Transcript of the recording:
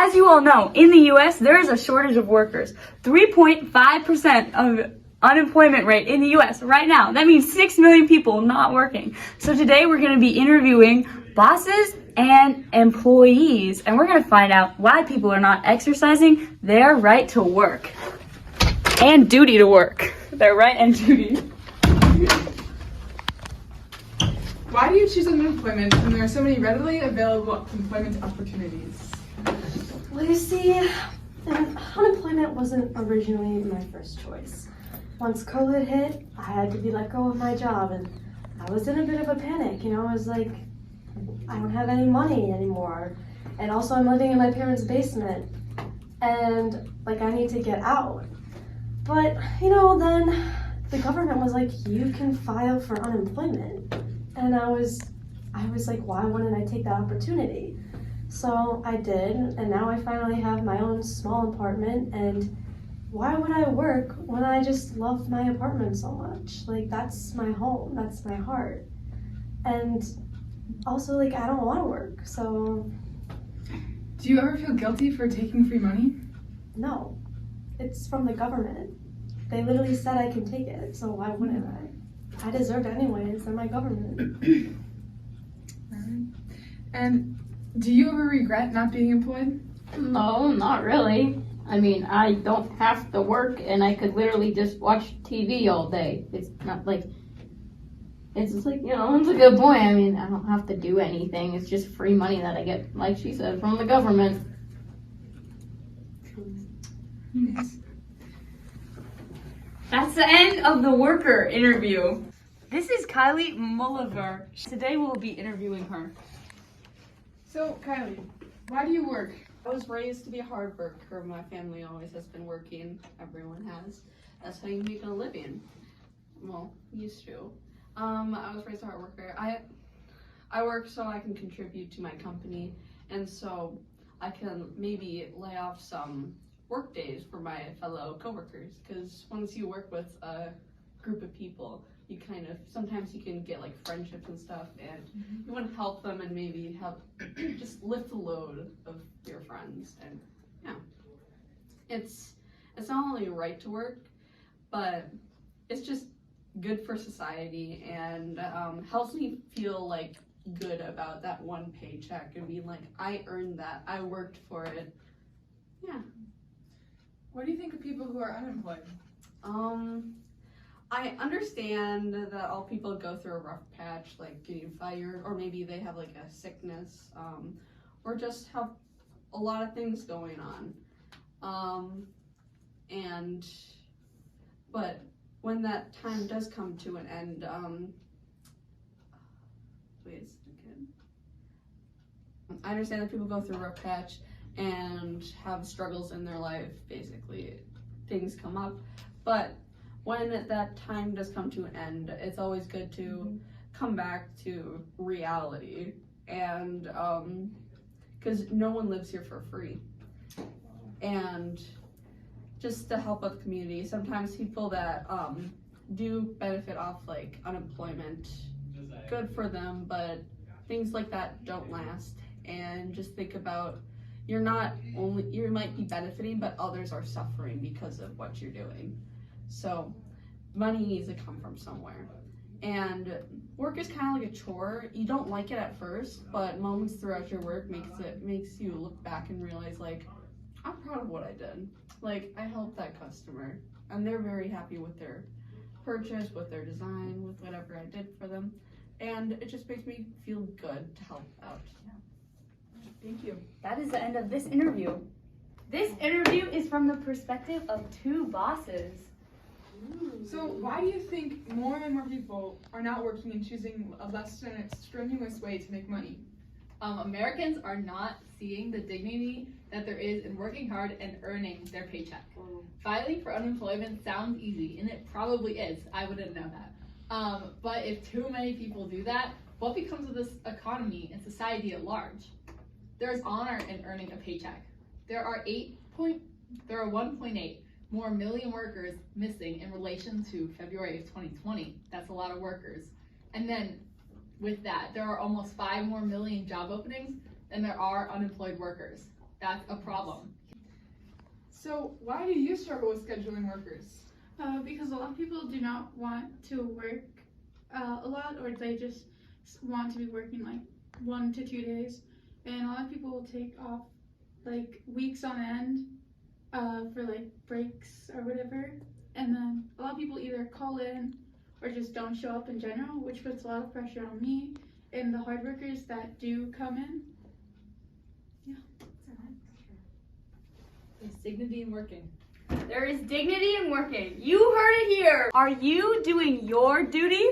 as you all know, in the US, there is a shortage of workers. 3.5% of unemployment rate in the US right now. That means 6 million people not working. So today we're going to be interviewing bosses and employees, and we're going to find out why people are not exercising their right to work and duty to work. Their right and duty. Why do you choose unemployment when there are so many readily available employment opportunities? Well, you see, unemployment wasn't originally my first choice. Once COVID hit, I had to be let go of my job, and I was in a bit of a panic. I was like, I don't have any money anymore. And also I'm living in my parents' basement, and like I need to get out. But, then the government was like, you can file for unemployment. And I was like, why wouldn't I take that opportunity? So I did, and now I finally have my own small apartment, and why would I work when I just love my apartment so much? Like, that's my home, that's my heart. And also, like, I don't want to work, so... Do you ever feel guilty for taking free money? No, it's from the government. They literally said I can take it, so why wouldn't I? I deserve it anyways, they're my government. And do you ever regret not being employed? No, not really. I mean, I don't have to work and I could literally just watch TV all day. It's not like, it's just like, it's a good point. I mean, I don't have to do anything. It's just free money that I get, like she said, from the government. Yes. That's the end of the worker interview. This is Kylie Mulliver. Today we'll be interviewing her. So, Kylie, why do you work? I was raised to be a hard worker. My family always has been working. Everyone has. That's how you make a living. Well, used to. I was raised a hard worker. I work so I can contribute to my company, and so I can maybe lay off some work days for my fellow coworkers. Because once you work with a group of people, you sometimes you can get like friendships and stuff, and you want to help them and maybe help just lift the load of your friends. And yeah, it's not only right to work, but it's just good for society, and helps me feel like good about that one paycheck and being like, I earned that, I worked for it. Yeah. What do you think of people who are unemployed? I understand that all people go through a rough patch, like getting fired, or maybe they have like a sickness, or just have a lot of things going on. But when that time does come to an end, wait a second. I understand that people go through a rough patch and have struggles in their life, basically. Things come up, but when that time does come to an end, it's always good to come back to reality, and because no one lives here for free, and just to help out the community. Sometimes people that do benefit off like unemployment, good for them, but things like that don't last. And just think about, you might be benefiting, but others are suffering because of what you're doing. So money needs to come from somewhere. And work is kind of like a chore. You don't like it at first, but moments throughout your work makes you look back and realize, like, I'm proud of what I did. Like, I helped that customer, and they're very happy with their purchase, with their design, with whatever I did for them. And it just makes me feel good to help out. Thank you. That is the end of this interview. This interview is from the perspective of two bosses. So why do you think more and more people are not working and choosing a less strenuous way to make money? Americans are not seeing the dignity that there is in working hard and earning their paycheck. Filing for unemployment sounds easy, and it probably is. I wouldn't know that. But if too many people do that, what becomes of this economy and society at large? There is honor in earning a paycheck. There are 1.8 more million workers missing in relation to February of 2020. That's a lot of workers. And then with that, there are almost 5 more million job openings than there are unemployed workers. that's a problem. So why do you struggle with scheduling workers? Because a lot of people do not want to work a lot, or they just want to be working like 1 to 2 days, and a lot of people will take off like weeks on end for like breaks or whatever, and then a lot of people either call in or just don't show up in general, which puts a lot of pressure on me and the hard workers that do come in. There's dignity in working. There is dignity in working. You heard it here. Are you doing your duty?